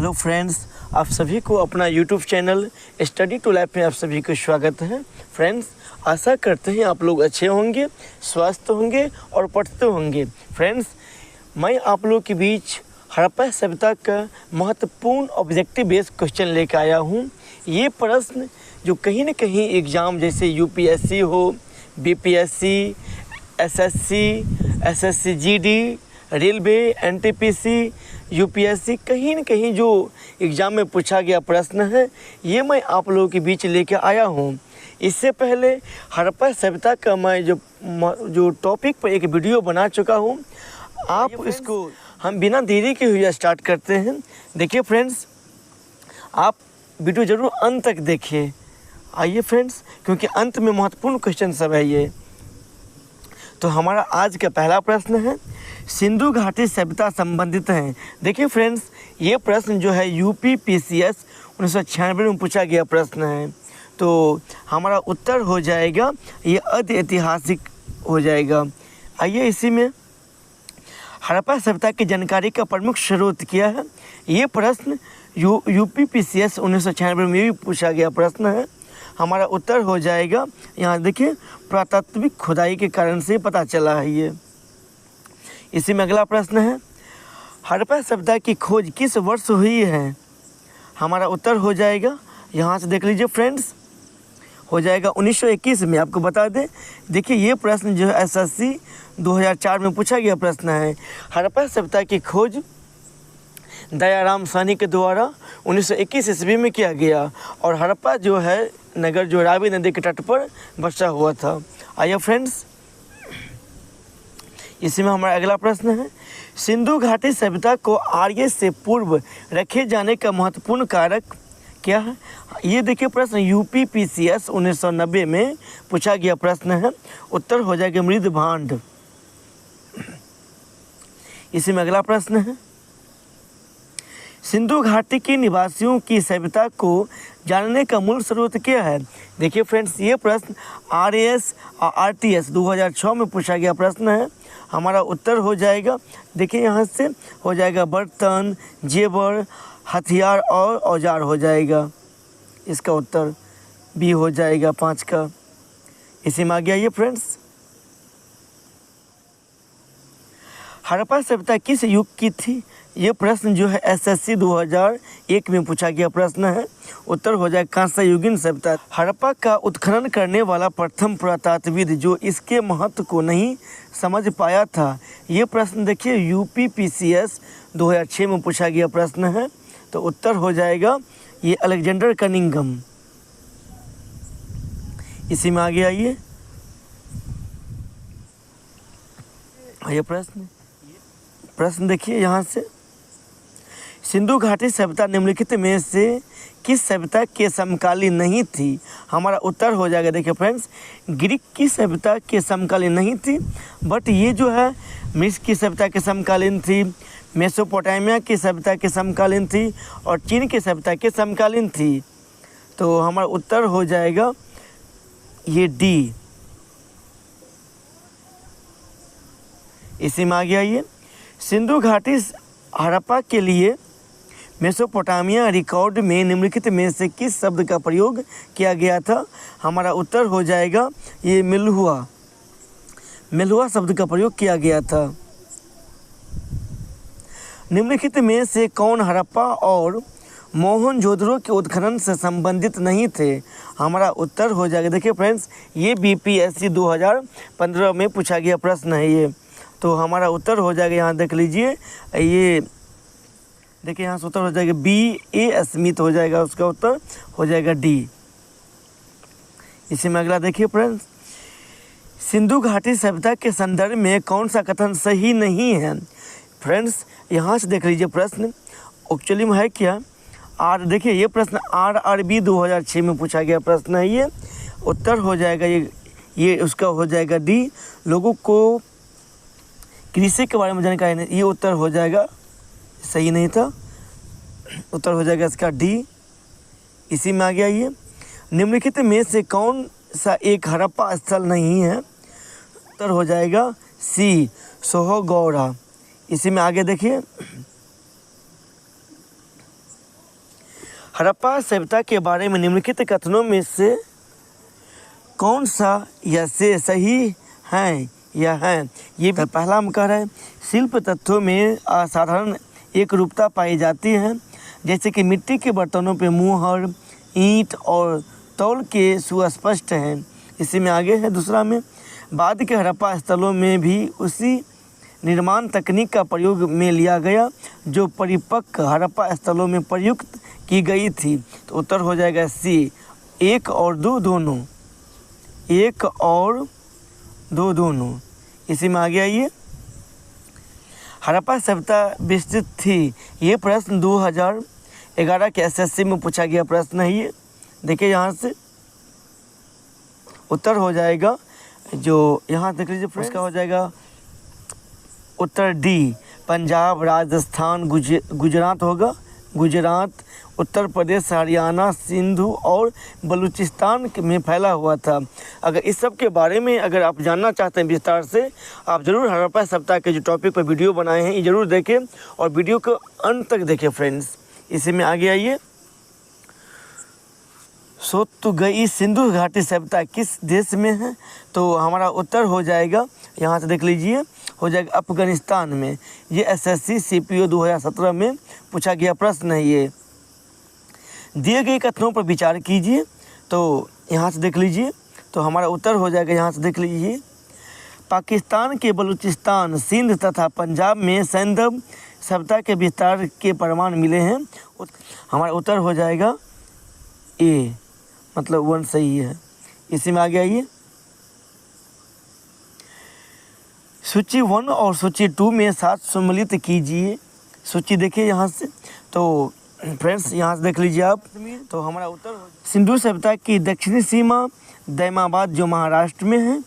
Hello friends, आप सभी को अपना YouTube channel study to life में आप सभी को स्वागत है। फ्रेंड्स, आशा करते हैं आप लोग अच्छे होंगे, स्वस्थ होंगे और पढ़ते होंगे। फ्रेंड्स, मैं आप लोग के बीच हड़प्पा सभ्यता का महत्वपूर्ण ऑब्जेक्टिव बेस्ड क्वेश्चन लेकर आया हूँ। ये प्रश्न जो कहीं न कहीं एग्ज़ाम जैसे यूपीएससी हो, BPSC, SSC, SSC GD, railway, NTPC, UPSC, कहीं न कहीं जो एग्ज़ाम में पूछा गया प्रश्न है, ये मैं आप लोगों के बीच लेकर आया हूँ। इससे पहले हड़प्पा सभ्यता का मैं जो टॉपिक पर एक वीडियो बना चुका हूँ, आप इसको हम बिना देरी के हुए स्टार्ट करते हैं। देखिए फ्रेंड्स, आप वीडियो ज़रूर अंत तक देखिए। आइए फ्रेंड्स, क्योंकि अंत में महत्वपूर्ण क्वेश्चन सब है ये। तो हमारा आज का पहला प्रश्न है, सिंधु घाटी सभ्यता संबंधित है। देखिए फ्रेंड्स, ये प्रश्न जो है यूपी पीसीएस 1996 में पूछा गया प्रश्न है। तो हमारा उत्तर हो जाएगा, ये अति ऐतिहासिक हो जाएगा। आइए, इसी में हड़प्पा सभ्यता की जानकारी का प्रमुख स्रोत क्या है। ये प्रश्न यूपी पीसीएस 1996 में भी पूछा गया प्रश्न है। हमारा उत्तर हो जाएगा, यहाँ देखिए, पुरातात्विक खुदाई के कारण से पता चला है ये। इसी में अगला प्रश्न है, हड़प्पा सभ्यता की खोज किस वर्ष हुई है। हमारा उत्तर हो जाएगा, यहाँ से देख लीजिए फ्रेंड्स, हो जाएगा 1921 में। आपको बता दें, देखिए ये प्रश्न जो है एसएससी 2004 में पूछा गया प्रश्न है। हड़प्पा सभ्यता की खोज दयाराम साहनी के द्वारा 1921 ईस्वी में किया गया और हड़प्पा जो है नगर जो रावी नदी के तट पर बसा हुआ था। आइए फ्रेंड्स, इसी में हमारा अगला प्रश्न है, सिंधु घाटी सभ्यता को आर्य से पूर्व रखे जाने का महत्वपूर्ण कारक क्या है। ये देखिए प्रश्न यूपी पीसीएस 1990 में पूछा गया प्रश्न है। उत्तर हो जाएगा मृद भांड। इसी में अगला प्रश्न है, सिंधु घाटी के निवासियों की सभ्यता को जानने का मूल स्रोत क्या है। देखिए फ्रेंड्स, ये प्रश्न आरएएस और आरटीएस 2006 में पूछा गया प्रश्न है। हमारा उत्तर हो जाएगा, देखिए यहाँ से हो जाएगा बर्तन, जेवर, हथियार और औजार हो जाएगा। इसका उत्तर बी हो जाएगा 5 का। इसी में आ गया ये फ्रेंड्स, हड़प्पा सभ्यता किस युग की थी। ये प्रश्न जो है एसएससी 2001 में पूछा गया प्रश्न है। उत्तर हो जाए कांस्य युगीन सभ्यता। हड़प्पा का उत्खनन करने वाला प्रथम पुरातात्वविद जो इसके महत्व को नहीं समझ पाया था। ये प्रश्न देखिए यूपी पीसीएस 2006 में पूछा गया प्रश्न है। तो उत्तर हो जाएगा ये अलेक्जेंडर कनिंघम। इसी में आ गया ये प्रश्न देखिए यहाँ से, सिंधु घाटी सभ्यता निम्नलिखित में से किस सभ्यता के समकालीन नहीं थी। हमारा उत्तर हो जाएगा, देखिए फ्रेंड्स, ग्रीक की सभ्यता के समकालीन नहीं थी, बट ये जो है मिस्र की सभ्यता के समकालीन थी, मेसोपोटामिया की सभ्यता के समकालीन थी और चीन की सभ्यता के समकालीन थी। तो हमारा उत्तर हो जाएगा ये डी। इसी में आ गया ये, सिंधु घाटी हड़प्पा के लिए मेसोपोटामिया रिकॉर्ड में निम्नलिखित में से किस शब्द का प्रयोग किया गया था। हमारा उत्तर हो जाएगा ये मिलहुआ शब्द का प्रयोग किया गया था। निम्नलिखित में से कौन हड़प्पा और मोहनजोदड़ो के उत्खनन से संबंधित नहीं थे। हमारा उत्तर हो जाएगा, देखिए फ्रेंड्स, ये बीपीएससी 2015 में पूछा गया प्रश्न है ये। तो हमारा उत्तर हो जाएगा, यहाँ देख लीजिए, ये देखिए यहाँ से उत्तर हो जाएगा B.A. स्मिथ हो जाएगा, उसका उत्तर हो जाएगा डी। इसी में अगला देखिए फ्रेंड्स, सिंधु घाटी सभ्यता के संदर्भ में कौन सा कथन सही नहीं है। फ्रेंड्स, यहाँ से देख लीजिए प्रश्न एक्चुअली में है क्या। देखिए ये प्रश्न RRB 2006 में पूछा गया प्रश्न है ये। उत्तर हो जाएगा ये उसका हो जाएगा डी। लोगों को कृषि के बारे में जानकारी नहीं, ये उत्तर हो जाएगा सही नहीं था। उत्तर हो जाएगा इसका डी। इसी में आ गया ये, निम्नलिखित में से कौन सा एक हड़प्पा स्थल नहीं है। उत्तर हो जाएगा सी, सोहगौड़ा। इसी में आगे देखिए, हड़प्पा सभ्यता के बारे में निम्नलिखित कथनों में से कौन सा या से सही है या है। ये पहला हम कह रहे हैं, शिल्प तत्वों में असाधारण एक रूपता पाई जाती है, जैसे कि मिट्टी के बर्तनों पे मुहर, ईंट और तौल के सुस्पष्ट हैं। इसी में आगे है दूसरा में, बाद के हड़प्पा स्थलों में भी उसी निर्माण तकनीक का प्रयोग में लिया गया जो परिपक्व हड़प्पा स्थलों में प्रयुक्त की गई थी। तो उत्तर हो जाएगा सी, 1 और 2 दोनों, 1 और 2 दोनों। इसी में आगे आइए, हड़प्पा सभ्यता विस्तृत थी। ये प्रश्न 2011 के एसएससी में पूछा गया प्रश्न है। ये देखिए यहाँ से उत्तर हो जाएगा, जो यहाँ देख लीजिए उसका हो जाएगा उत्तर डी, पंजाब, राजस्थान, गुजरात होगा, गुजरात, उत्तर प्रदेश, हरियाणा, सिंधु और बलूचिस्तान में फैला हुआ था। अगर इस सब के बारे में अगर आप जानना चाहते हैं विस्तार से, आप ज़रूर हड़प्पा सभ्यता के जो टॉपिक पर वीडियो बनाए हैं ये ज़रूर देखें और वीडियो को अंत तक देखें फ्रेंड्स। इसी में आगे आइए, सोतुगई सिंधु घाटी सभ्यता किस देश में है। तो हमारा उत्तर हो जाएगा, यहाँ से देख लीजिए, हो जाएगा अफगानिस्तान में। ये एसएससी सीपीओ 2017 में पूछा गया प्रश्न है। ये दिए गए कथनों पर विचार कीजिए। तो यहाँ से देख लीजिए, तो हमारा उत्तर हो जाएगा, यहाँ से देख लीजिए, पाकिस्तान के बलूचिस्तान, सिंध तथा पंजाब में सैंधव सभ्यता के विस्तार के प्रमाण मिले हैं। हमारा उत्तर हो जाएगा ए, मतलब 1 सही है। इसी में आगे आइए, सूची 1 और सूची 2 में साथ सम्मिलित कीजिए। सूची देखिए यहाँ से, तो फ्रेंड्स यहाँ से देख लीजिए आप। तो हमारा उत्तर सिंधु सभ्यता की दक्षिणी सीमा दैमाबाद जो महाराष्ट्र में है,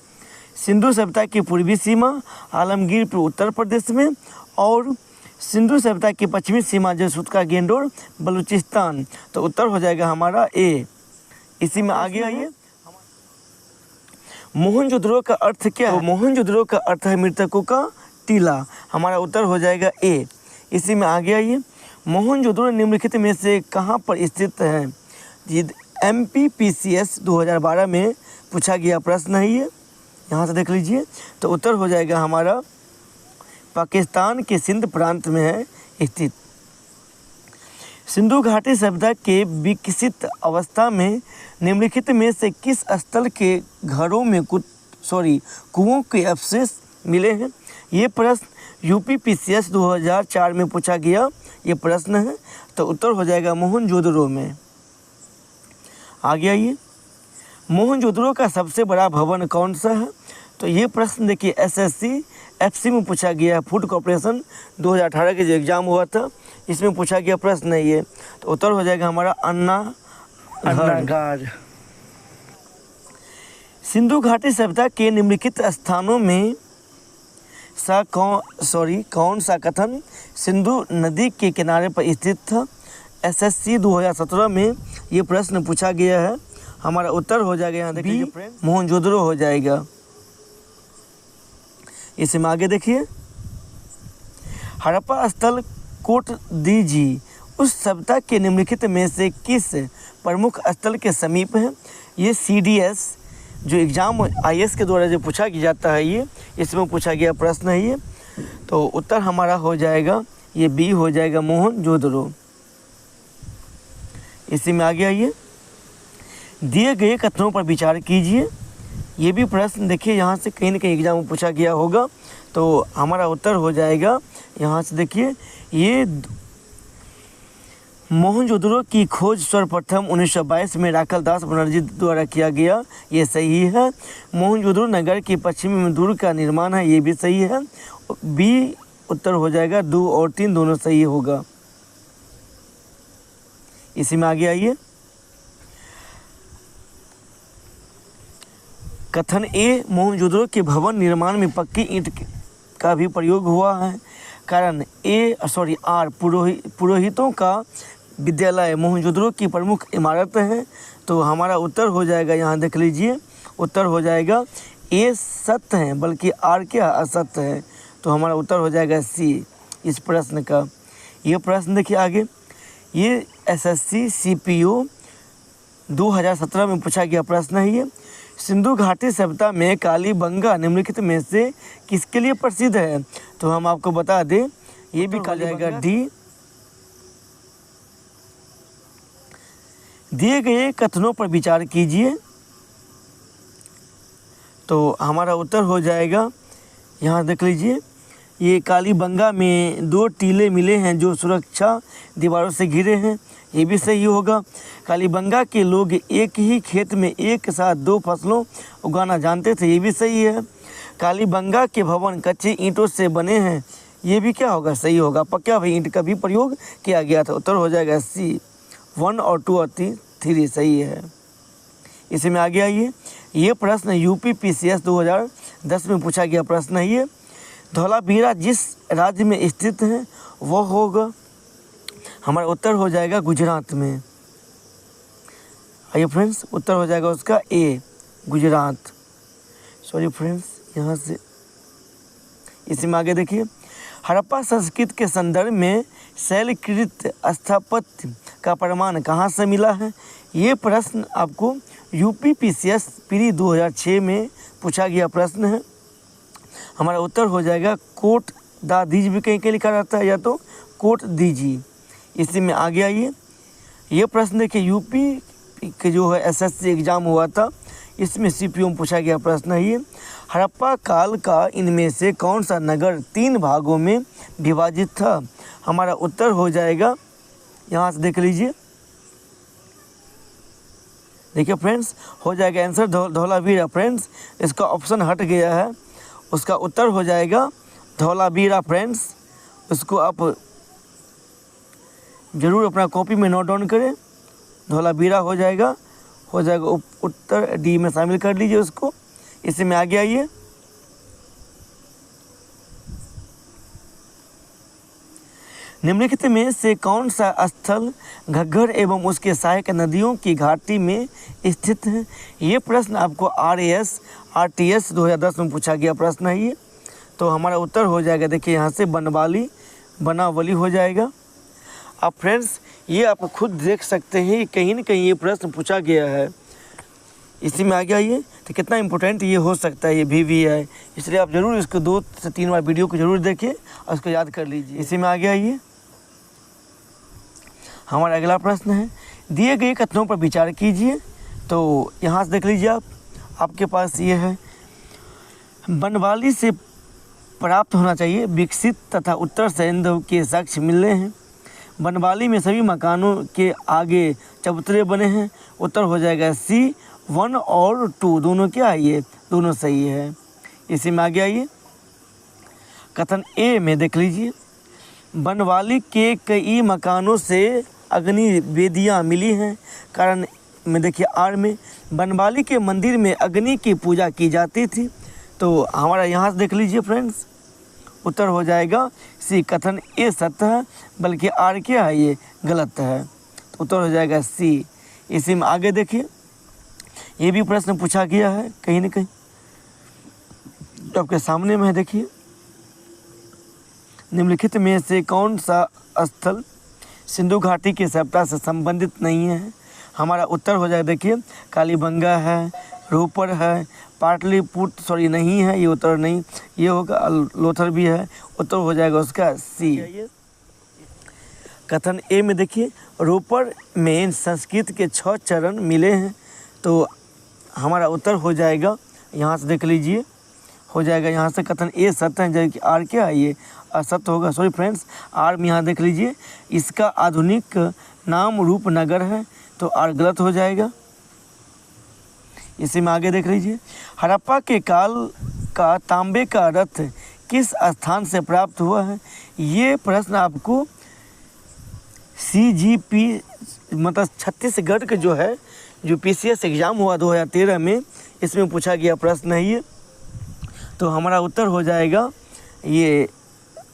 सिंधु सभ्यता की पूर्वी सीमा आलमगीरपुर उत्तर प्रदेश में, और सिंधु सभ्यता की पश्चिमी सीमा जो सुतका गेंडोर बलूचिस्तान। तो उत्तर हो जाएगा हमारा ए। इसी में आगे आइए, मोहनजोदड़ो का अर्थ क्या है। तो मोहनजोदड़ो का अर्थ है मृतकों का टीला। हमारा उत्तर हो जाएगा ए। इसी में आगे आइए, मोहनजोदड़ो निम्नलिखित में से कहाँ पर स्थित है। MPPCS 2012 में पूछा गया प्रश्न है ये, यहाँ से देख लीजिए। तो उत्तर हो जाएगा हमारा पाकिस्तान के सिंध प्रांत में है स्थित। सिंधु घाटी सभ्यता के विकसित अवस्था में निम्नलिखित में से किस स्थल के घरों में कुओं के अवशेष मिले हैं। ये प्रश्न UPPCS 2004 में पूछा गया ये प्रश्न है। तो उत्तर हो जाएगा मोहनजोदड़ो में। आगे आइए, मोहनजोदड़ो का सबसे बड़ा भवन कौन सा है। तो ये प्रश्न देखिए SSC FC में पूछा गया, फूड कॉर्पोरेशन 2018 के जो एग्ज़ाम हुआ था इसमें पूछा गया प्रश्न है ये। तो उत्तर हो जाएगा हमारा अन्नागार। सिंधु घाटी सभ्यता के निम्नलिखित स्थानों में कौन सा कथन सिंधु नदी के किनारे पर स्थित था। SSC 2017 में ये प्रश्न पूछा गया है। हमारा उत्तर हो जाएगा यहाँ देखिए मोहनजोदड़ो हो जाएगा। इसमें आगे देखिए, हड़प्पा स्थल कोट दीजी उस सभ्यता के निम्नलिखित में से किस प्रमुख स्थल के समीप है। ये CDS जो एग्ज़ाम IAS के द्वारा जो पूछा जाता है ये, इसमें पूछा गया प्रश्न है ये। तो उत्तर हमारा हो जाएगा ये B हो जाएगा मोहनजोदड़ो। इसी में आगे आइए, दिए गए कथनों पर विचार कीजिए। ये भी प्रश्न देखिए यहाँ से कहीं न कहीं एग्जाम में पूछा गया होगा। तो हमारा उत्तर हो जाएगा यहाँ से देखिए, ये मोहनजोदड़ो की खोज सर्वप्रथम 1922 में राखल दास बनर्जी द्वारा किया गया, ये सही है। मोहनजोदड़ो नगर के पश्चिमी में दुर्ग का निर्माण है, ये भी सही है। बी उत्तर हो जाएगा, 2 और 3 दोनों सही होगा। इसी में आगे आइए, कथन ए, मोहनजोदड़ो के भवन निर्माण में पक्की ईंट का भी प्रयोग हुआ है। कारण आर पुरोहितों का विद्यालय मोहनजोदड़ो की प्रमुख इमारत है। तो हमारा उत्तर हो जाएगा, यहाँ देख लीजिए, उत्तर हो जाएगा ए सत्य है, बल्कि आर क्या असत्य है। तो हमारा उत्तर हो जाएगा सी इस प्रश्न का। ये प्रश्न देखिए आगे, ये एसएससी सीपीओ 2017 में पूछा गया प्रश्न है ये। सिंधु घाटी सभ्यता में कालीबंगा निम्नलिखित में से किसके लिए प्रसिद्ध है? तो हम आपको बता दें ये भी कहा जाएगा डी। दिए गए कथनों पर विचार कीजिए। तो हमारा उत्तर हो जाएगा, यहाँ देख लीजिए, ये कालीबंगा में 2 टीले मिले हैं जो सुरक्षा दीवारों से घिरे हैं, ये भी सही होगा। कालीबंगा के लोग एक ही खेत में एक साथ 2 फसलों उगाना जानते थे, ये भी सही है। कालीबंगा के भवन कच्चे ईंटों से बने हैं, ये भी क्या होगा, सही होगा। पक्का भाई ईंट का भी प्रयोग किया गया था। उत्तर हो जाएगा सी। 1 और 2 और 3 सही है। इसी में आगे आइए, ये प्रश्न यूपीपीसीएस 2010 में पूछा गया प्रश्न है ये। धौलावीरा जिस राज्य में स्थित है वह होगा, हमारा उत्तर हो जाएगा गुजरात में। आइए फ्रेंड्स, उत्तर हो जाएगा उसका ए, गुजरात। सॉरी फ्रेंड्स, यहाँ से इसी में आगे देखिए, हड़प्पा संस्कृति के संदर्भ में शैलकृत स्थापत्य का प्रमाण कहाँ से मिला है? ये प्रश्न आपको यूपीपीसीएस प्री 2006 में पूछा गया प्रश्न है। हमारा उत्तर हो जाएगा कोट दा दीज भी कहीं कहीं लिखा रहता है, या तो कोट दीजी। इसी में आगे आइए, ये प्रश्न देखिए, यूपी के जो है एसएससी एग्ज़ाम हुआ था, इसमें सीपीओ में पूछा गया प्रश्न है ये। हड़प्पा काल का इनमें से कौन सा नगर 3 भागों में विभाजित था? हमारा उत्तर हो जाएगा, यहाँ से देख लीजिए, देखिए फ्रेंड्स, हो जाएगा आंसर धौलावीरा। फ्रेंड्स, इसका ऑप्शन हट गया है, उसका उत्तर हो जाएगा धौलावीरा। फ्रेंड्स, उसको आप ज़रूर अपना कॉपी में नोट डाउन करें, धौलावीरा हो जाएगा उत्तर डी में शामिल कर लीजिए उसको। इसी में आगे आइए, निम्नलिखित में से कौन सा स्थल घग्गर एवं उसके सहायक नदियों की घाटी में स्थित है? ये प्रश्न आपको आरटीएस 2010 में पूछा गया प्रश्न है ये। तो हमारा उत्तर हो जाएगा, देखिए यहाँ से बनावली हो जाएगा। अब फ्रेंड्स, ये आप खुद देख सकते हैं, कहीं ना कहीं ये प्रश्न पूछा गया है। इसी में आगे आइए, तो कितना इंपॉर्टेंट ये हो सकता है, ये भी है, इसलिए आप ज़रूर इसको 2 से 3 बार वीडियो को ज़रूर देखिए और उसको याद कर लीजिए। इसी में आगे आइए, हमारा अगला प्रश्न है, दिए गए कथनों पर विचार कीजिए। तो यहाँ से देख लीजिए, आपके पास ये है, बनवाली से प्राप्त होना चाहिए, विकसित तथा उत्तर सैंधव के साक्ष्य मिले हैं। बनवाली में सभी मकानों के आगे चबूतरे बने हैं। उत्तर हो जाएगा सी। 1 और 2 दोनों क्या है, ये दोनों सही है। इसी में आगे आइए, कथन ए में देख लीजिए, बनवाली के कई मकानों से अग्नि वेदियाँ मिली हैं। कारण में देखिए आर में, बनवाली के मंदिर में अग्नि की पूजा की जाती थी। तो हमारा यहाँ से देख लीजिए फ्रेंड्स, उत्तर हो जाएगा सी। कथन ए सत्य है, बल्कि आर क्या है, ये गलत है। तो उत्तर हो जाएगा सी। इसी में आगे देखिए, ये भी प्रश्न पूछा गया है कहीं ना कहीं, तो आपके सामने में है, देखिए, निम्नलिखित में से कौन सा स्थल सिंधु घाटी की सभ्यता से संबंधित नहीं है? हमारा उत्तर हो जाएगा, देखिए, कालीबंगा है, रोपर है, पाटलिपुत्र सॉरी नहीं है, ये उत्तर नहीं, ये होगा लोथर भी है। उत्तर हो जाएगा उसका सी। कथन ए में देखिए, रोपर में संस्कृत के 6 चरण मिले हैं। तो हमारा उत्तर हो जाएगा, यहाँ से देख लीजिए, हो जाएगा यहाँ से कथन ए सत्य है, जबकि आर क्या है, ये असत्य होगा। सॉरी फ्रेंड्स, आर में यहाँ देख लीजिए, इसका आधुनिक नाम रूपनगर है, तो आर गलत हो जाएगा। इसी में आगे देख लीजिए, हड़प्पा के काल का तांबे का रथ किस स्थान से प्राप्त हुआ है? ये प्रश्न आपको CGP मतलब छत्तीसगढ़ के जो है, जो PCS एग्ज़ाम हुआ 2013 में, इसमें पूछा गया प्रश्न है ये। तो हमारा उत्तर हो जाएगा ये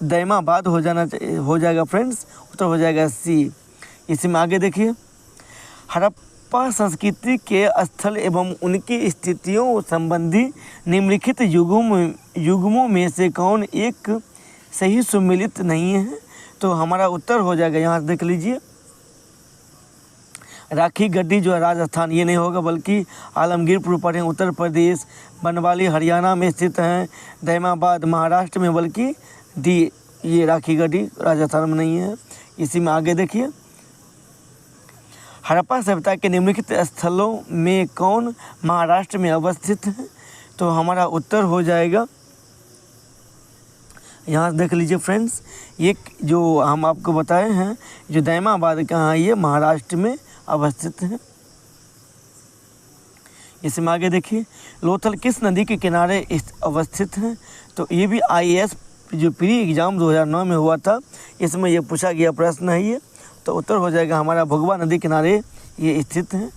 दैमाबाद हो जाएगा फ्रेंड्स। उत्तर हो जाएगा सी। इसी में आगे देखिए, हड़प्पा संस्कृति के स्थल एवं उनकी स्थितियों संबंधी निम्नलिखित युग्मों में से कौन एक सही सुमेलित नहीं है? तो हमारा उत्तर हो जाएगा, यहाँ देख लीजिए, राखी गड्डी जो है राजस्थान, ये नहीं होगा, बल्कि आलमगीरपुर पड़े उत्तर प्रदेश, बनवाली हरियाणा में स्थित हैं, दैमाबाद महाराष्ट्र में, बल्कि डी ये राखी गड्डी राजस्थान में नहीं है। इसी में आगे देखिए, हड़प्पा सभ्यता के निम्नलिखित स्थलों में कौन महाराष्ट्र में अवस्थित है? तो हमारा उत्तर हो जाएगा, यहाँ देख लीजिए फ्रेंड्स, ये जो हम आपको बताए हैं, जो दैमाबाद कहाँ है, ये महाराष्ट्र में अवस्थित है। इसमें आगे देखिए, लोथल किस नदी के किनारे अवस्थित है? तो ये भी IAS जो प्री एग्ज़ाम 2009 में हुआ था, इसमें ये पूछा गया प्रश्न है ये। तो उत्तर हो जाएगा हमारा भोगवा नदी किनारे ये स्थित है।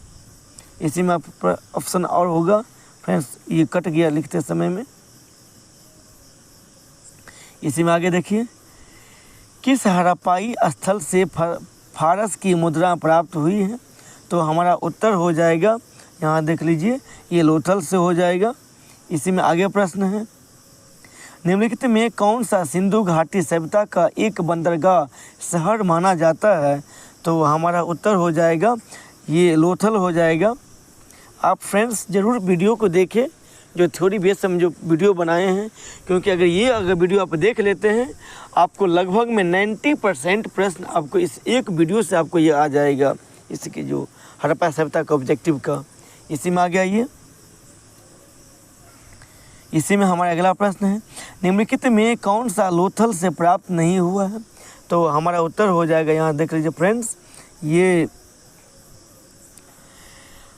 इसी में ऑप्शन और होगा फ्रेंड्स, ये कट गया लिखते समय में। इसी में आगे देखिए, किस हड़प्पाई स्थल से फारस की मुद्रा प्राप्त हुई है? तो हमारा उत्तर हो जाएगा, यहाँ देख लीजिए, ये लोथल से हो जाएगा। इसी में आगे प्रश्न है, निम्नलिखित में कौन सा सिंधु घाटी सभ्यता का एक बंदरगाह शहर माना जाता है? तो हमारा उत्तर हो जाएगा, ये लोथल हो जाएगा। आप फ्रेंड्स ज़रूर वीडियो को देखें, जो थ्योरी बेस हम जो वीडियो बनाए हैं, क्योंकि अगर वीडियो आप देख लेते हैं, आपको लगभग में 90% प्रश्न आपको इस एक वीडियो से आपको ये आ जाएगा, इसकी जो हड़प्पा सभ्यता का ऑब्जेक्टिव का। इसी में आ गया ये। इसी में हमारा अगला प्रश्न है, निम्नलिखित में कौन सा लोथल से प्राप्त नहीं हुआ है? तो हमारा उत्तर हो जाएगा, यहाँ देख लीजिए फ्रेंड्स, ये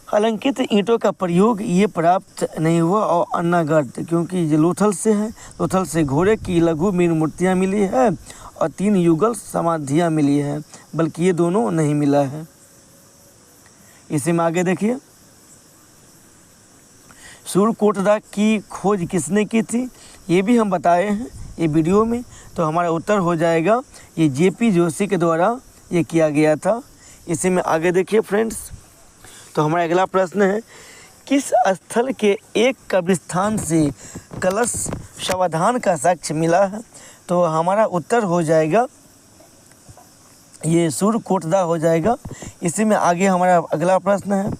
अलंकित ईंटों का प्रयोग ये प्राप्त नहीं हुआ, और अन्नागढ़, क्योंकि ये लोथल से है। लोथल से घोड़े की लघु मीन मूर्तियाँ मिली है और 3 युगल समाधियाँ मिली है, बल्कि ये दोनों नहीं मिला है। इसी में आगे देखिए, सूर्यकोटदा की खोज किसने की थी? ये भी हम बताए हैं ये वीडियो में। तो हमारा उत्तर हो जाएगा, ये JP जोशी के द्वारा ये किया गया था। इसी में आगे देखिए फ्रेंड्स, तो हमारा अगला प्रश्न है, किस स्थल के एक कब्रिस्तान से कलश शवाधान का साक्ष्य मिला है? तो हमारा उत्तर हो जाएगा, ये सूर्यकोटदा हो जाएगा। इसी में आगे हमारा अगला प्रश्न है,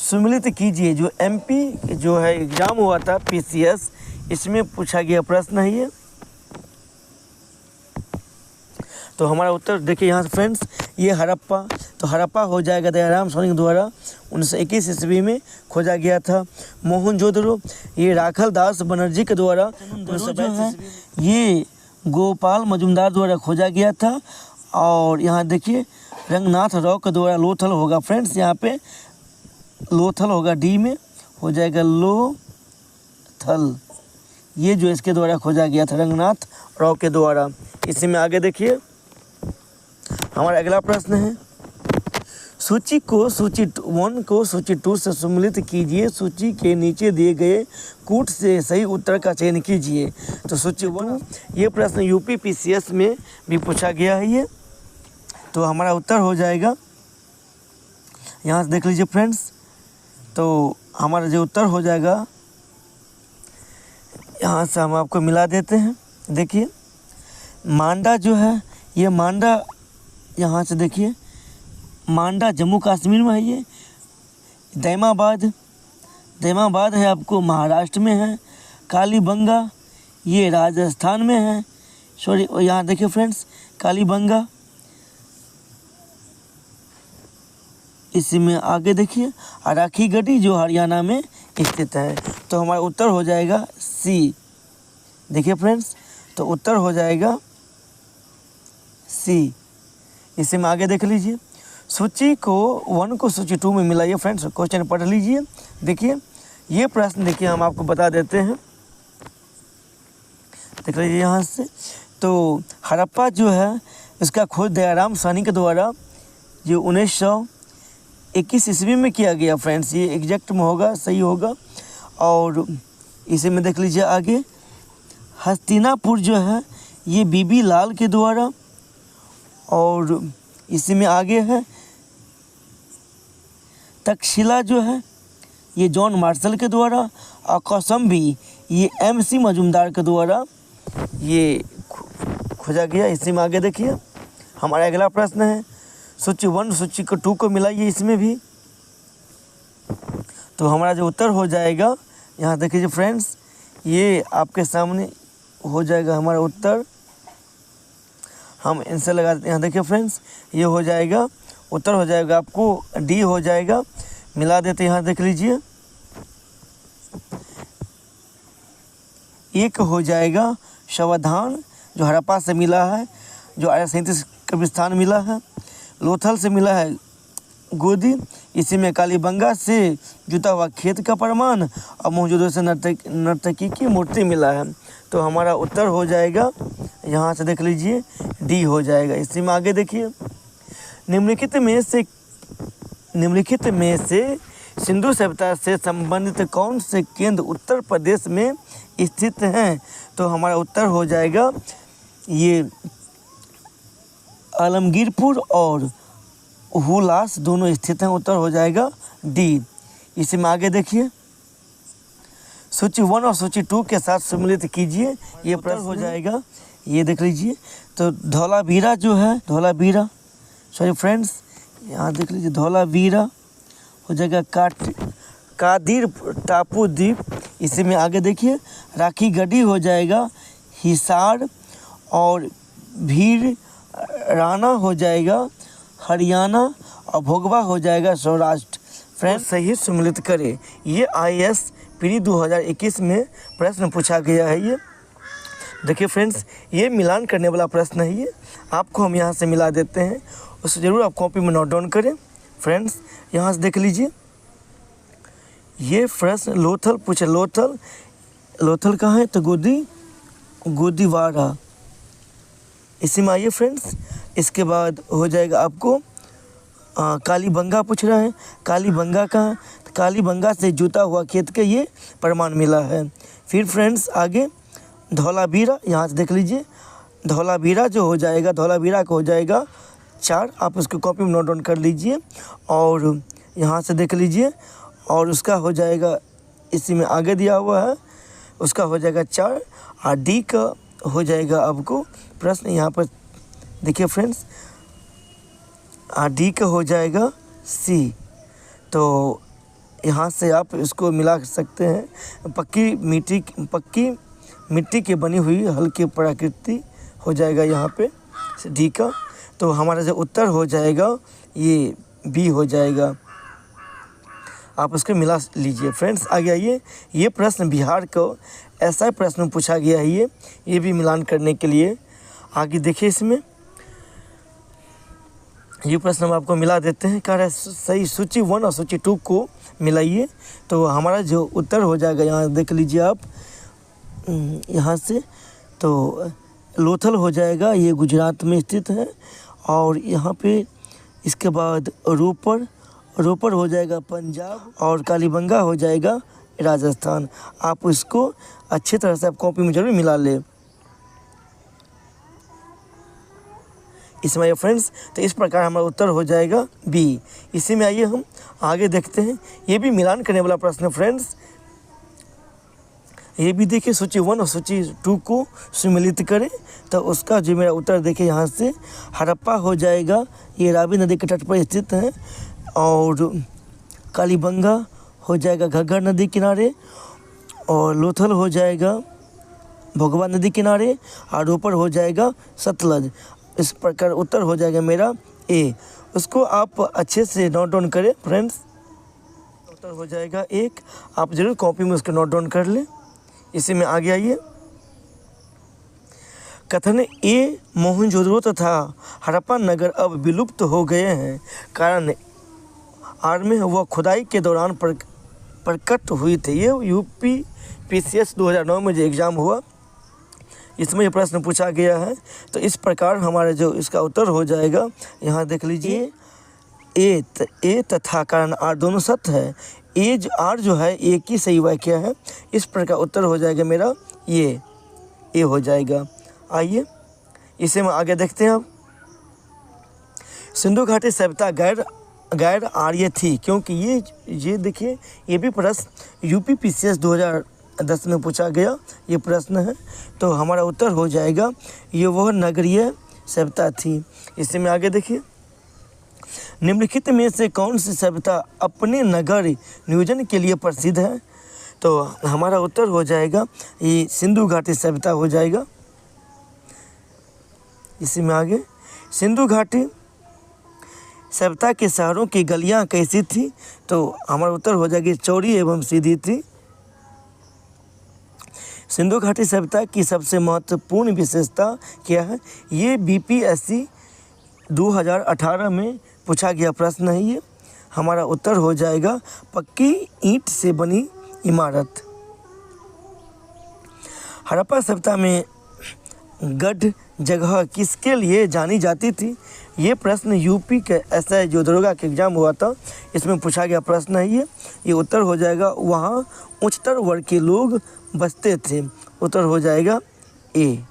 सम्मिलित कीजिए, जो MP जो है एग्ज़ाम हुआ था PCS, इसमें पूछा गया प्रश्न है ये। तो हमारा उत्तर देखिए यहाँ से फ्रेंड्स, ये हड़प्पा, तो हड़प्पा हो जाएगा दयाराम स्वामी द्वारा 1921 ईस्वी में खोजा गया था। मोहनजोदड़ो ये राखल दास बनर्जी के द्वारा जो है ये गोपाल मजुमदार द्वारा खोजा गया था। और यहाँ देखिए रंगनाथ राव के द्वारा लोथल होगा फ्रेंड्स, यहाँ पे लोथल होगा, डी में हो जाएगा लोथल, ये जो इसके द्वारा खोजा गया था रंगनाथ राव के द्वारा। इसी में आगे देखिए हमारा अगला प्रश्न है, सूची 1 को सूची 2 से सम्मिलित कीजिए, सूची के नीचे दिए गए कूट से सही उत्तर का चयन कीजिए। तो सूची 1 ये प्रश्न UP PCS में भी पूछा गया है ये। तो हमारा उत्तर हो जाएगा, यहाँ से देख लीजिए फ्रेंड्स, तो हमारा जो उत्तर हो जाएगा, यहाँ से हम आपको मिला देते हैं। देखिए मांडा जो है, ये मांडा यहाँ से देखिए, मांडा जम्मू कश्मीर में है। ये दैमाबाद है आपको महाराष्ट्र में है। कालीबंगा ये राजस्थान में है, सॉरी यहाँ देखिए फ्रेंड्स, कालीबंगा। इसी में आगे देखिए राखी गढ़ी जो हरियाणा में स्थित है। तो हमारा उत्तर हो जाएगा C। देखिए फ्रेंड्स, तो उत्तर हो जाएगा C। इसी में आगे देख लीजिए, सूची को 1 को सूची 2 में मिलाइए फ्रेंड्स, क्वेश्चन पढ़ लीजिए। देखिए ये प्रश्न देखिए हम आपको बता देते हैं, देख लीजिए यहाँ से। तो हड़प्पा जो है इसका खोज दयाराम साहनी के द्वारा जो 1921 ईस्वी में किया गया फ्रेंड्स, ये एग्जैक्ट में होगा, सही होगा। और इसी में देख लीजिए आगे, हस्तिनापुर जो है ये BB लाल के द्वारा। और इसी में आगे है तक्षशिला जो है ये जॉन मार्शल के द्वारा। और कौशाम्बी ये MC मजुमदार के द्वारा ये खोजा गया। इसी में आगे देखिए हमारा अगला प्रश्न है, सूची 1 सूची को 2 को मिलाइए इसमें भी, तो हमारा जो उत्तर हो जाएगा यहाँ देखिए फ्रेंड्स, ये आपके सामने हो जाएगा हमारा उत्तर। हम इनसे लगा देते हैं, यहाँ देखिए फ्रेंड्स, ये हो जाएगा उत्तर, हो जाएगा आपको डी हो जाएगा। मिला देते हैं, यहाँ देख लीजिए, एक हो जाएगा शवाधान जो हड़प्पा से मिला है, जो 1837 कब्रिस्तान मिला है। लोथल से मिला है गोदी, इसी में कालीबंगा से जुता हुआ खेत का प्रमाण और मौजूदों से नर्तकी की मूर्ति मिला है। तो हमारा उत्तर हो जाएगा, यहाँ से देख लीजिए, डी हो जाएगा। इसी में आगे देखिए, निम्नलिखित में से सिंधु सभ्यता से संबंधित कौन से केंद्र उत्तर प्रदेश में स्थित हैं? तो हमारा उत्तर हो जाएगा ये आलमगीरपुर और हुलास दोनों स्थित हैं, उत्तर हो जाएगा डी। इसी में आगे देखिए, सूची 1 और सूची 2 के साथ सम्मिलित कीजिए, ये प्रश्न हो जाएगा। ये देख लीजिए, तो धौलावीरा जो है, धौलावीरा सॉरी फ्रेंड्स, यहाँ देख लीजिए, धौलावीरा हो जाएगा कादिर टापू द्वीप। इसी में आगे देखिए, राखी गढ़ी हो जाएगा हिसार, और भीड़ राना हो जाएगा हरियाणा, और भोगवा हो जाएगा सौराष्ट्र। फ्रेंड्स सही सम्मिलित करें। ये IAS प्री 2021 में प्रश्न पूछा गया है। ये देखिए फ्रेंड्स, ये मिलान करने वाला प्रश्न है। ये आपको हम यहाँ से मिला देते हैं, उसे ज़रूर आप कॉपी में नोट डाउन करें। फ्रेंड्स यहाँ से देख लीजिए, ये प्रश्न लोथल पूछे। लोथल कहाँ है? तो गोदीवारा। इसी में आइए फ्रेंड्स, इसके बाद हो जाएगा आपको कालीबंगा पूछ रहा है। कालीबंगा कहाँ? तो कालीबंगा से जुता हुआ खेत के ये प्रमाण मिला है। फिर फ्रेंड्स आगे धौलावीरा, यहाँ से देख लीजिए, धौलावीरा जो हो जाएगा, धौलावीरा का हो जाएगा 4। आप उसको कॉपी में नोट डाउन कर लीजिए, और यहाँ से देख लीजिए, और उसका हो जाएगा, इसी में आगे दिया हुआ है, उसका हो जाएगा 4। और डी का हो जाएगा आपको प्रश्न यहाँ पर देखिए फ्रेंड्स, डी का हो जाएगा सी। तो यहाँ से आप इसको मिला सकते हैं। पक्की मिट्टी की बनी हुई हल्की प्रकृति हो जाएगा यहाँ पे डी का। तो हमारा जो उत्तर हो जाएगा ये बी हो जाएगा। आप उसको मिला लीजिए। फ्रेंड्स आगे आइए, ये प्रश्न बिहार को ऐसा प्रश्न पूछा गया है। ये भी मिलान करने के लिए आगे देखिए, इसमें ये प्रश्न हम आपको मिला देते हैं। कह रहा है सही सूची 1 और सूची 2 को मिलाइए। तो हमारा जो उत्तर हो जाएगा, यहाँ देख लीजिए आप, यहाँ से तो लोथल हो जाएगा, ये गुजरात में स्थित है। और यहाँ पे इसके बाद रोपर हो जाएगा पंजाब, और कालीबंगा हो जाएगा राजस्थान। आप इसको अच्छी तरह से आप कॉपी में जरूर मिला लें। इसमें फ्रेंड्स, तो इस प्रकार हमारा उत्तर हो जाएगा बी। इसी में आइए हम आगे देखते हैं, ये भी मिलान करने वाला प्रश्न फ्रेंड्स। ये भी देखिए, सूची 1 और सूची 2 को सम्मिलित करें। तो उसका जो मेरा उत्तर देखिए, यहाँ से हड़प्पा हो जाएगा, ये रावी नदी के तट पर स्थित है। और कालीबंगा हो जाएगा घग्गर नदी किनारे, और लोथल हो जाएगा भोगवा नदी किनारे, और रोपर हो जाएगा सतलज। इस प्रकार उत्तर हो जाएगा मेरा ए। उसको आप अच्छे से नोट डाउन करें फ्रेंड्स। उत्तर हो जाएगा 1। आप जरूर कॉपी में उसको नोट डाउन कर लें। इसी में आगे आइए, कथन ए मोहनजोदड़ो तथा हड़प्पा नगर अब विलुप्त हो गए हैं, कारण आर में वह खुदाई के दौरान प्रकट हुई थी। ये UPPCS 2009 में जो एग्ज़ाम हुआ, इसमें ये प्रश्न पूछा गया है। तो इस प्रकार हमारे जो इसका उत्तर हो जाएगा, यहाँ देख लीजिए, ए तथा कारण आर दोनों सत्य है। आर जो है एक ही सही वाक्य है। इस प्रकार उत्तर हो जाएगा मेरा ये ए हो जाएगा। आइए इसे में आगे देखते हैं। अब सिंधु घाटी सभ्यता गैर आर्य थी, क्योंकि ये देखिए, ये भी प्रश्न UPPCS 2010 में पूछा गया ये प्रश्न है। तो हमारा उत्तर हो जाएगा ये वह नगरीय सभ्यता थी। इसी में आगे देखिए, निम्नलिखित में से कौन सी सभ्यता अपने नगर नियोजन के लिए प्रसिद्ध है? तो हमारा उत्तर हो जाएगा ये सिंधु घाटी सभ्यता हो जाएगा। इसी में आगे सिंधु घाटी सभ्यता के शहरों की गलियां कैसी थी? तो हमारा उत्तर हो जाएगी चौड़ी एवं सीधी थी। सिंधु घाटी सभ्यता की सबसे महत्वपूर्ण विशेषता क्या है? ये BPSC 2018 में पूछा गया प्रश्न है ये। हमारा उत्तर हो जाएगा पक्की ईंट से बनी इमारत। हड़प्पा सभ्यता में गढ़ जगह किसके लिए जानी जाती थी? ये प्रश्न यूपी के SI जो दरोगा के एग्ज़ाम हुआ था इसमें पूछा गया प्रश्न है ये उत्तर हो जाएगा वहाँ उच्चतर वर्ग के लोग बसते थे। उत्तर हो जाएगा ए।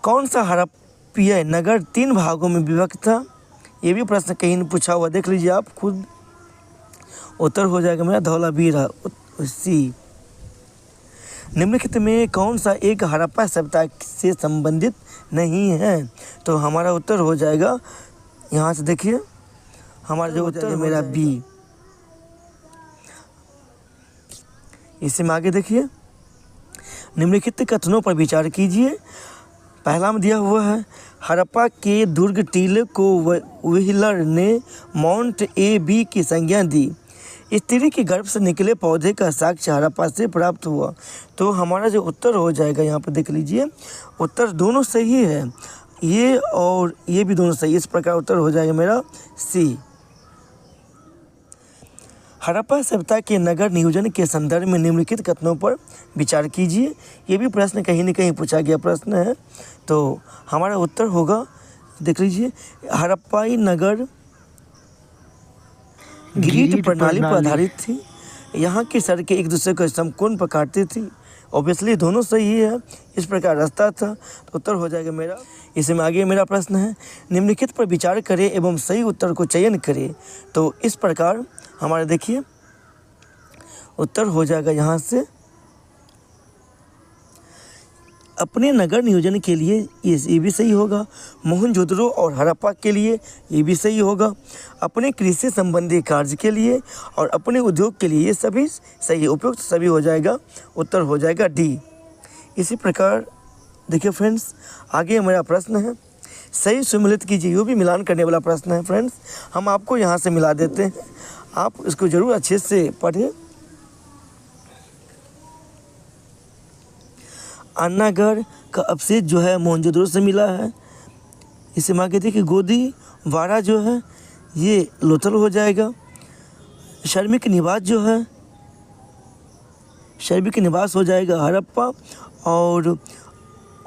कौन सा हड़प्पीय नगर 3 भागों में विभक्त था? ये भी प्रश्न कहीं नहीं पूछा हुआ, देख लीजिए आप खुद। उत्तर हो जाएगा मेरा धौलावीरा सी। निम्नलिखित में कौन सा एक हड़प्पा सभ्यता से संबंधित नहीं है? तो हमारा उत्तर हो जाएगा यहाँ से देखिए हमारा जो उत्तर है मेरा बी। इसी में आगे देखिए निम्नलिखित कथनों पर विचार कीजिए। पहला में दिया हुआ है हड़प्पा के दुर्ग टीले को व्हीलर ने माउंट AB की संज्ञा दी। स्त्री के गर्भ से निकले पौधे का साक्ष्य हड़प्पा से प्राप्त हुआ। तो हमारा जो उत्तर हो जाएगा यहाँ पर देख लीजिए उत्तर दोनों सही है, ये और ये भी दोनों सही। इस प्रकार उत्तर हो जाएगा मेरा सी। हड़प्पा सभ्यता के नगर नियोजन के संदर्भ में निम्नलिखित कथनों पर विचार कीजिए। ये भी प्रश्न कहीं न कहीं पूछा गया प्रश्न है। तो हमारा उत्तर होगा देख लीजिए हड़प्पाई नगर ग्रिड प्रणाली पर आधारित थी। यहाँ की सड़कें एक दूसरे को समकोण पर काटती थी। ऑब्वियसली दोनों सही है, इस प्रकार रास्ता था। तो उत्तर हो जाएगा मेरा। इसमें आगे मेरा प्रश्न है निम्नलिखित पर विचार करें एवं सही उत्तर को चयन करें। तो इस प्रकार हमारे देखिए उत्तर हो जाएगा यहाँ से अपने नगर नियोजन के लिए ये भी सही होगा। मोहनजोदड़ो और हड़प्पा के लिए ये भी सही होगा। अपने कृषि संबंधी कार्य के लिए और अपने उद्योग के लिए ये सभी सही उपयुक्त सभी हो जाएगा। उत्तर हो जाएगा डी। इसी प्रकार देखिए फ्रेंड्स आगे मेरा प्रश्न है सही सुमिलित कीजिए। ये भी मिलान करने वाला प्रश्न है फ्रेंड्स। हम आपको यहाँ से मिला देते हैं, आप इसको ज़रूर अच्छे से पढ़ें। अन्नागढ़ का अवशेष जो है मोहनजोदड़ो से मिला है। इसे मांगे थे कि गोदी वाड़ा जो है ये लोथल हो जाएगा। श्रमिक निवास जो है श्रमिक निवास हो जाएगा हड़प्पा। और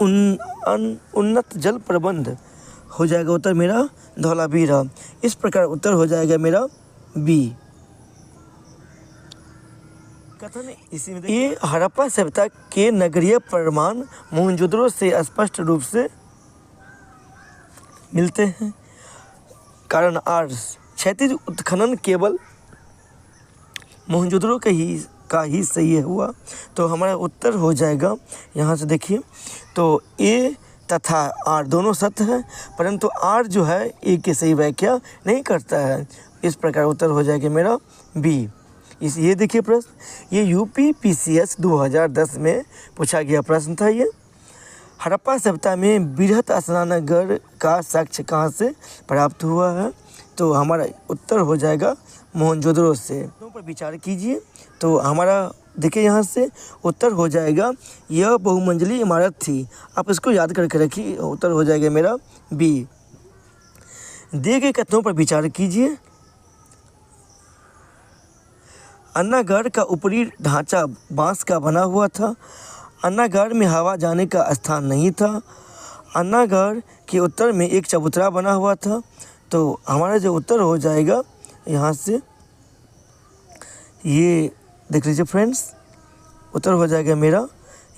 उन्नत जल प्रबंध हो जाएगा उत्तर मेरा धौलावीरा। इस प्रकार उत्तर हो जाएगा मेरा बी। कथन इसी में ये हड़प्पा सभ्यता के नगरीय प्रमाण मोहनजोदड़ो से स्पष्ट रूप से मिलते हैं। कारण आर क्षैतिज उत्खनन केवल मोहनजोदड़ो का ही सही हुआ। तो हमारा उत्तर हो जाएगा यहाँ से देखिए तो ए तथा आर दोनों सत्य है, परंतु आर जो है ए की सही व्याख्या नहीं करता है। इस प्रकार उत्तर हो जाएगा मेरा बी। ये देखिए प्रश्न ये यूपी PCS 2010 में पूछा गया प्रश्न था। ये हड़प्पा सभ्यता में बृहत स्नानागार का साक्ष्य कहाँ से प्राप्त हुआ है? तो हमारा उत्तर हो जाएगा मोहनजोदड़ो से। पर विचार कीजिए। तो हमारा देखिए यहाँ से उत्तर हो जाएगा यह बहुमंजिली इमारत थी। आप इसको याद करके रखिए। उत्तर हो जाएगा मेरा बी। दिए गए कथनों पर विचार कीजिए। अन्नागढ़ का ऊपरी ढांचा बांस का बना हुआ था। अन्नागढ़ में हवा जाने का स्थान नहीं था। अन्नागढ़ के उत्तर में एक चबूतरा बना हुआ था। तो हमारा जो उत्तर हो जाएगा यहाँ से ये देख लीजिए फ्रेंड्स उत्तर हो जाएगा मेरा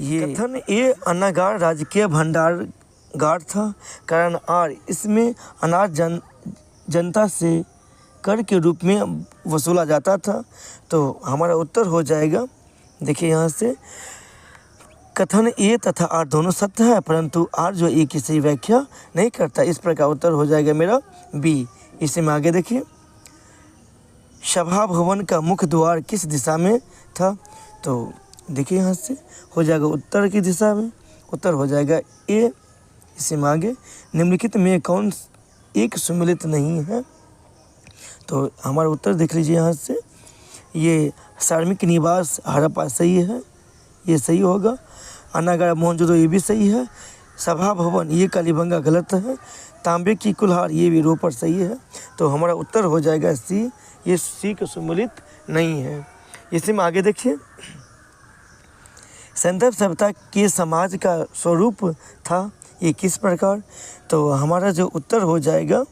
ये। कथन ए अन्नागढ़ राजकीय भंडारगार था। कारण आर इसमें अनाज जनता से कर के रूप में वसूला जाता था। तो हमारा उत्तर हो जाएगा देखिए यहाँ से कथन ए तथा आर दोनों सत्य है, परंतु आर जो ए की सही व्याख्या नहीं करता। इस प्रकार उत्तर हो जाएगा मेरा बी। इसी में आगे देखिए, सभा भवन का मुख्य द्वार किस दिशा में था? तो देखिए यहाँ से हो जाएगा उत्तर की दिशा में, उत्तर हो जाएगा ए। इसी में आगे, निम्नलिखित में कौन एक सम्मिलित नहीं है? तो हमारा उत्तर देख लीजिए यहाँ से, ये सार्वजनिक निवास हड़प्पा सही है, ये सही होगा। अनागार मोहनजोदड़ो ये भी सही है। सभा भवन ये कालीबंगा गलत है। तांबे की कुल्हाड़ ये भी रोपड़ सही है। तो हमारा उत्तर हो जाएगा सी, ये सी को सम्मिलित नहीं है। इसी में आगे देखिए, संदर्भ सभ्यता के समाज का स्वरूप था, ये किस प्रकार? तो हमारा जो उत्तर हो जाएगा,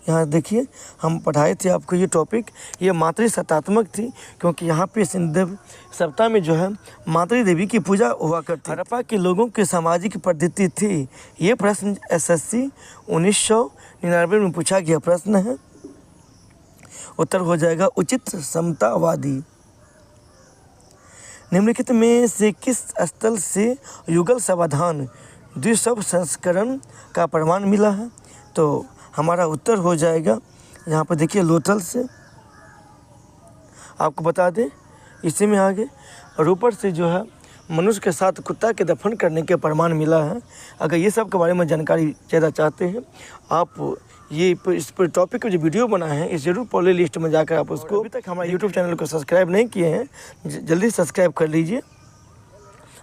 यहाँ देखिए हम पढ़ाए थे आपको ये टॉपिक, ये मातृ सत्तात्मक थी, क्योंकि यहाँ पे संदर्भ सभ्यता में जो है मातृ देवी की पूजा हुआ करती। हड़प्पा के लोगों की सामाजिक पद्धति थी। ये प्रश्न SSC 1999 में पूछा गया प्रश्न है। उत्तर हो जाएगा उचित समतावादी। निम्नलिखित में से किस स्थल से युगल समाधान द्विशब्द संस्करण का प्रमाण मिला है? तो हमारा उत्तर हो जाएगा यहाँ पर देखिए लोथल से। आपको बता दें इसी में आगे रोपड़ से जो है मनुष्य के साथ कुत्ता के दफन करने के प्रमाण मिला है। अगर ये सब के बारे में जानकारी ज़्यादा चाहते हैं आप, ये इस पर टॉपिक का जो वीडियो बना है इस जरूर प्ले लिस्ट में जाकर आप उसको, अभी तक हमारे यूट्यूब चैनल को सब्सक्राइब नहीं किए हैं जल्दी सब्सक्राइब कर लीजिए।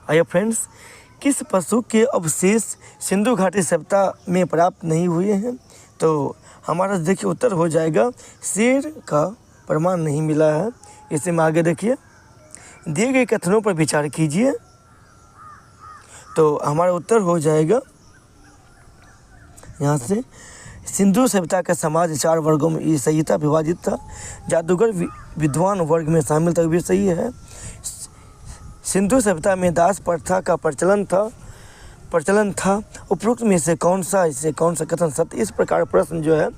आइए फ्रेंड्स, किस पशु के अवशेष सिंधु घाटी सभ्यता में प्राप्त नहीं हुए हैं? तो हमारा देखिए उत्तर हो जाएगा शेर का प्रमाण नहीं मिला है। इसी में आगे देखिए, दिए गए कथनों पर विचार कीजिए। तो हमारा उत्तर हो जाएगा यहाँ से, सिंधु सभ्यता का समाज 4 वर्गों में ये सही था, विभाजित था। जादूगर विद्वान वर्ग में शामिल था, भी सही है। सिंधु सभ्यता में दास प्रथा का प्रचलन था। उपरोक्त में से कौन सा कथन सत्य? इस प्रकार प्रश्न जो है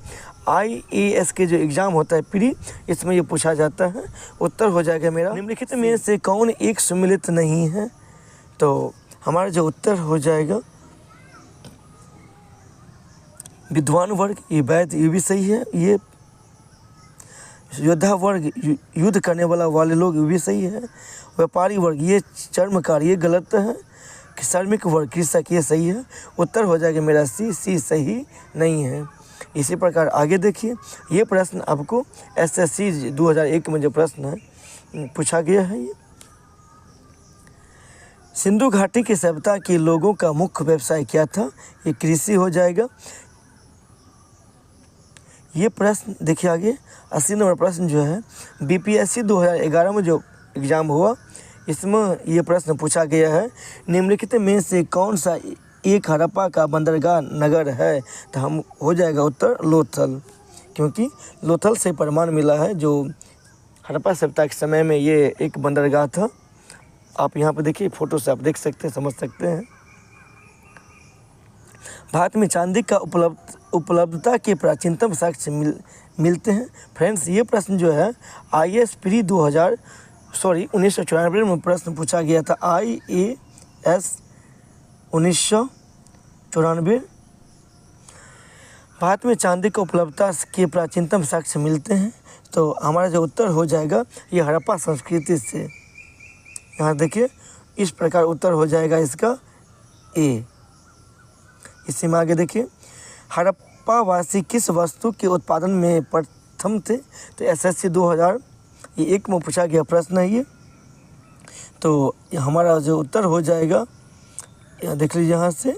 IAS के जो एग्ज़ाम होता है प्री, इसमें ये पूछा जाता है। उत्तर हो जाएगा मेरा, निम्नलिखित में से कौन एक सम्मिलित नहीं है? तो हमारा जो उत्तर हो जाएगा विद्वान वर्ग, ये वैद्य ये भी सही है। ये योद्धा वर्ग युद्ध करने वाले लोग ये भी सही है। व्यापारी वर्ग ये चर्मकार ये गलत है। श्रमिक वर्ग कृषक ये सही है। उत्तर हो जाएगा मेरा सी सही नहीं है। इसी प्रकार आगे देखिए, ये प्रश्न आपको SSC 2001 में जो प्रश्न है पूछा गया है। ये सिंधु घाटी की सभ्यता के लोगों का मुख्य व्यवसाय क्या था? ये कृषि हो जाएगा। ये प्रश्न देखिए आगे 80 नंबर प्रश्न जो है BPSC 2011 में जो एग्ज़ाम हुआ, इसमें ये प्रश्न पूछा गया है, निम्नलिखित में से कौन सा एक हड़प्पा का बंदरगाह नगर है? तो हम हो जाएगा उत्तर लोथल, क्योंकि लोथल से प्रमाण मिला है जो हड़प्पा सभ्यता के समय में ये एक बंदरगाह था। आप यहाँ पर देखिए फ़ोटो से आप देख सकते हैं, समझ सकते हैं। भारत में चांदी का उपलब्धता के प्राचीनतम साक्ष्य मिलते हैं। फ्रेंड्स, ये प्रश्न जो है IAS प्री 1994 में प्रश्न पूछा गया था। IAS 1994। भारत में चांदी की उपलब्धता के प्राचीनतम साक्ष्य मिलते हैं। तो हमारा जो उत्तर हो जाएगा ये हड़प्पा संस्कृति से। यहाँ देखिए इस प्रकार उत्तर हो जाएगा इसका ए। इसी में आगे देखिए, हड़प्पा वासी किस वस्तु के उत्पादन में प्रथम थे? तो SSC 2001 में पूछा गया प्रश्न है ये। तो हमारा जो उत्तर हो जाएगा, यहाँ देख लीजिए यहाँ से,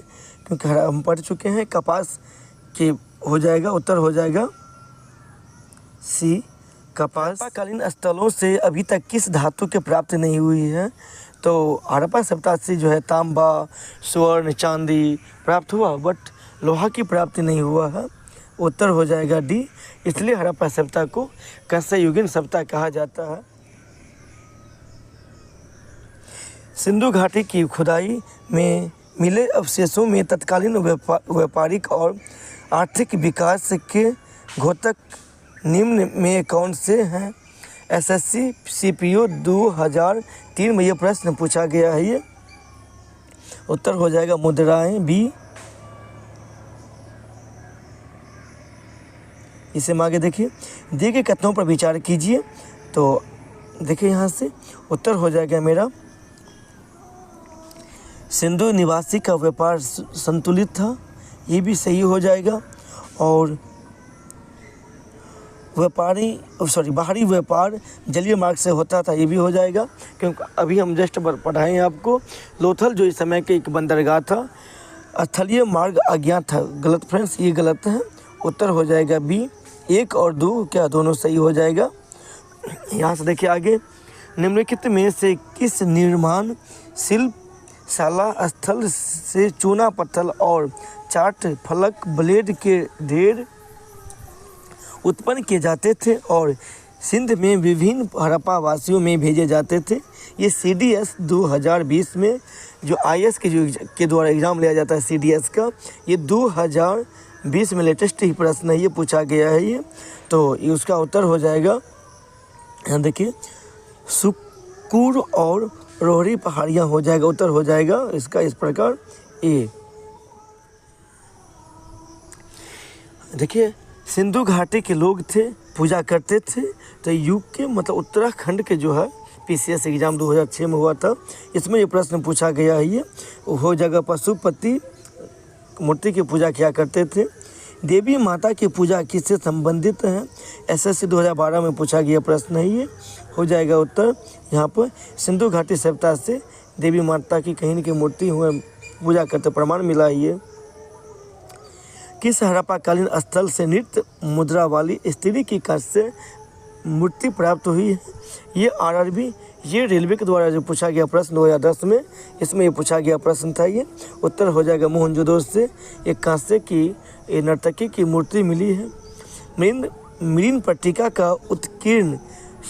क्योंकि हम पढ़ चुके हैं, कपास के हो जाएगा। उत्तर हो जाएगा सी कपास। कालीन स्थलों से अभी तक किस धातु की प्राप्ति नहीं हुई है? तो हड़प्पा सभ्यता से जो है तांबा, स्वर्ण, चांदी प्राप्त हुआ, बट लोहा की प्राप्ति नहीं हुआ है। उत्तर हो जाएगा डी। इसलिए हड़प्पा सभ्यता को कंस्ययुगीन सभ्यता कहा जाता है। सिंधु घाटी की खुदाई में मिले अवशेषों में तत्कालीन व्यापारिक और आर्थिक विकास के घोतक निम्न में कौन से हैं? SSC CPO 2003 में ये प्रश्न पूछा गया है। ये उत्तर हो जाएगा मुद्राएं, बी। इसे हम आगे देखिए, दिए गए कथनों पर विचार कीजिए। तो देखिए यहाँ से उत्तर हो जाएगा मेरा सिंधु निवासी का व्यापार संतुलित था, ये भी सही हो जाएगा। और बाहरी व्यापार जलीय मार्ग से होता था, ये भी हो जाएगा, क्योंकि अभी हम जस्ट पढ़ाएं आपको। लोथल जो इस समय के एक बंदरगाह था, स्थलीय मार्ग अज्ञात था। गलत फ्रेंड्स, ये गलत है। उत्तर हो जाएगा बी। 1 और 2 क्या दोनों सही हो जाएगा। यहाँ से देखिए आगे, निम्नलिखित में से किस निर्माण शिल्प शाला स्थल से चूना पत्थर और चाट फलक ब्लेड के ढेर उत्पन्न किए जाते थे और सिंध में विभिन्न हड़प्पा वासियों में भेजे जाते थे। ये CDS 2020 में जो IS के द्वारा एग्ज़ाम लिया जाता है CDS का, ये 2020 में लेटेस्ट ही प्रश्न है, ये पूछा गया है ये। तो ये उसका उत्तर हो जाएगा, यहाँ देखिए, सुकूर और रोहरी पहाड़ियाँ हो जाएगा। उत्तर हो जाएगा इसका इस प्रकार ए। देखिए, सिंधु घाटी के लोग थे, पूजा करते थे। तो यूपी के मतलब उत्तराखंड के जो है PCS एग्ज़ाम 2006 में हुआ था, इसमें ये प्रश्न पूछा गया है। ये हो जाएगा पशुपति मूर्ति की पूजा किया करते थे। देवी माता की पूजा किससे संबंधित है, SSC 2012 में पूछा गया प्रश्न है। ये हो जाएगा उत्तर यहाँ पर सिंधु घाटी सभ्यता से देवी माता की कहीं न कहीं मूर्ति हुए पूजा करते प्रमाण मिला है। ये किस हड़प्पाकालीन स्थल से नृत्य मुद्रा वाली स्त्री की कांच से मूर्ति प्राप्त हुई है। ये RRB, ये रेलवे के द्वारा जो पूछा गया प्रश्न 2010 में, इसमें ये पूछा गया प्रश्न था। ये उत्तर हो जाएगा मोहनजोदड़ो से एक कांस्य की नर्तकी की मूर्ति मिली है। मृण पट्टिका का उत्कीर्ण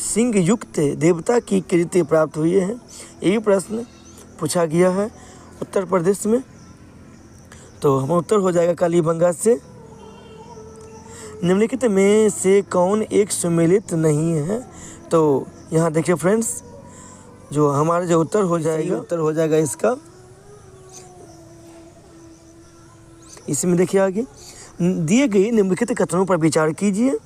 सिंह युक्त देवता की कृति प्राप्त हुई है। यही प्रश्न पूछा गया है उत्तर प्रदेश में। तो हम उत्तर हो जाएगा कालीबंगा से। निम्नलिखित में से कौन एक सुमेलित नहीं है। तो यहाँ देखिए फ्रेंड्स, जो हमारा जो उत्तर हो जाएगा इसका, इसमें देखिए आगे, दिए गए निम्नलिखित कथनों पर विचार कीजिए।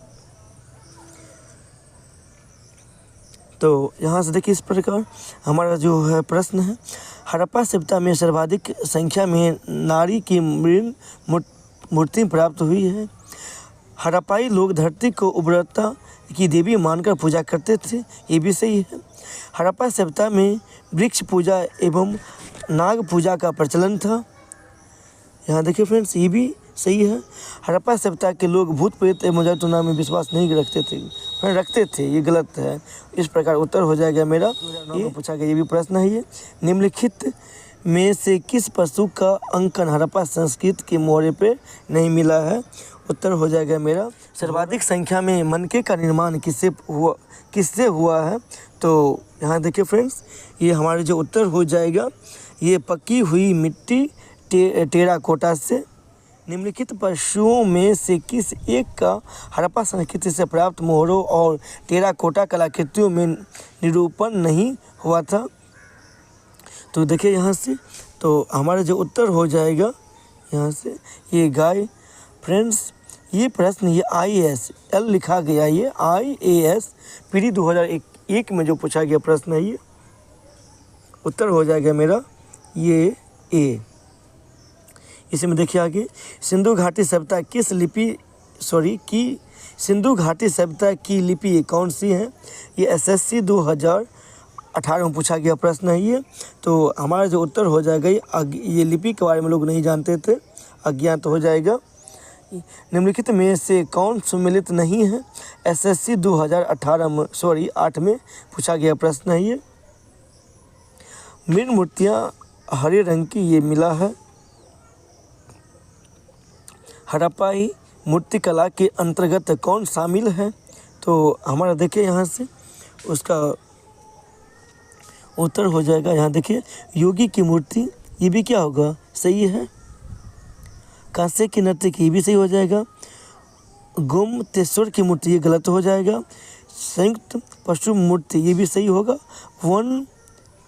तो यहाँ से देखिए इस प्रकार हमारा जो है प्रश्न है, हड़प्पा सभ्यता में सर्वाधिक संख्या में नारी की मृण मूर्ति प्राप्त हुई है। हड़प्पाई लोग धरती को उर्वरता की देवी मानकर पूजा करते थे, ये भी सही है। हड़प्पा सभ्यता में वृक्ष पूजा एवं नाग पूजा का प्रचलन था। यहाँ देखिए फ्रेंड्स, ये भी सही है। हड़प्पा सभ्यता के लोग भूत प्रेत एवं जादूटोना में विश्वास नहीं रखते थे, ये गलत है। इस प्रकार उत्तर हो जाएगा मेरा, ये पूछा गया, ये भी प्रश्न है। ये निम्नलिखित में से किस पशु का अंकन हड़प्पा संस्कृति के मोहरे पे नहीं मिला है। उत्तर हो जाएगा मेरा, सर्वाधिक संख्या में मनके का निर्माण किससे हुआ है। तो यहाँ देखिए फ्रेंड्स, ये हमारे जो उत्तर हो जाएगा, ये पकी हुई मिट्टी टेराकोटा से। निम्नलिखित पशुओं में से किस एक का हड़प्पा संस्कृति से प्राप्त मोहरों और टेराकोटा कलाकृतियों में निरूपण नहीं हुआ था। तो देखिए यहाँ से, तो हमारा जो उत्तर हो जाएगा यहाँ से, ये गाय। फ्रेंड्स, ये प्रश्न ये IAS लिखा गया, ये IAS पीढ़ी 2001 में जो पूछा गया प्रश्न है। ये उत्तर हो जाएगा मेरा ये ए। इसमें देखिए आगे, सिंधु घाटी सभ्यता सिंधु घाटी सभ्यता की लिपि कौन सी है। ये SSC 2018 में पूछा गया प्रश्न है। ये तो हमारा जो उत्तर हो जाएगा, ये लिपि के बारे में लोग नहीं जानते थे, अज्ञात हो जाएगा। निम्नलिखित में से कौन सुमेलित नहीं है। SSC 2008 में पूछा गया प्रश्न है। ये मृण मूर्तियाँ हरे रंग की ये मिला है। हड़प्पाई मूर्तिकला के अंतर्गत कौन शामिल है। तो हमारा देखिए यहाँ से उसका उत्तर हो जाएगा, यहाँ देखिए, योगी की मूर्ति, ये भी क्या होगा, सही है। कांस्य की नर्तकी, ये भी सही हो जाएगा। गोमतेश्वर की मूर्ति, ये गलत हो जाएगा। संयुक्त पशु मूर्ति, ये भी सही होगा। 1,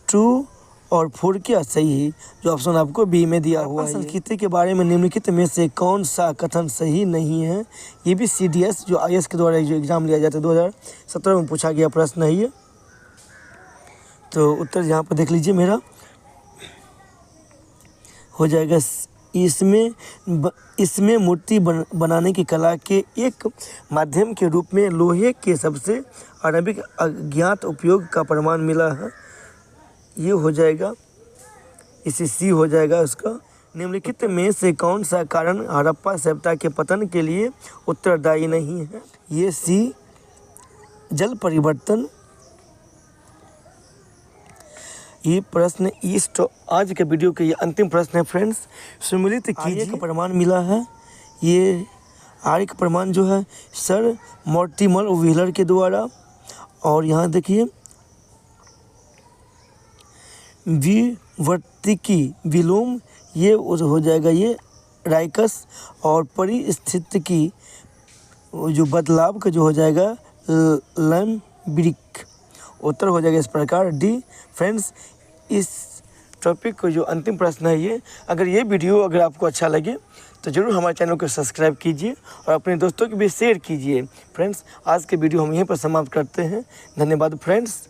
2 और 4 क्या सही है, जो ऑप्शन आपको बी में दिया हुआ है। संस्कृति के बारे में निम्नलिखित में से कौन सा कथन सही नहीं है। ये भी CDS जो IAS के द्वारा जो एग्ज़ाम लिया जाता है 2017 में पूछा गया प्रश्न है ये। तो उत्तर यहाँ पर देख लीजिए मेरा हो जाएगा। इसमें मूर्ति बनाने की कला के एक माध्यम के रूप में लोहे के सबसे आरंभिक अज्ञात उपयोग का प्रमाण मिला है। ये हो जाएगा, इसे सी हो जाएगा उसका। निम्नलिखित में से कौन सा कारण हड़प्पा सभ्यता के पतन के लिए उत्तरदायी नहीं है। ये सी जल परिवर्तन। ये प्रश्न आज के वीडियो के ये अंतिम प्रश्न है फ्रेंड्स। सम्मिलित कीजिए का प्रमाण मिला है। ये आर्य का प्रमाण जो है सर मॉर्टिमर व्हीलर के द्वारा। और यहाँ देखिए विवर्तिकी विलोम, ये हो जाएगा ये राइकस। और परिस्थितिकी जो बदलाव का जो हो जाएगा लैम्ब्रिक। उत्तर हो जाएगा इस प्रकार डी। फ्रेंड्स, इस टॉपिक को जो अंतिम प्रश्न है ये, अगर ये वीडियो अगर आपको अच्छा लगे तो ज़रूर हमारे चैनल को सब्सक्राइब कीजिए और अपने दोस्तों के भी शेयर कीजिए। फ्रेंड्स, आज के वीडियो हम यहीं पर समाप्त करते हैं। धन्यवाद फ्रेंड्स।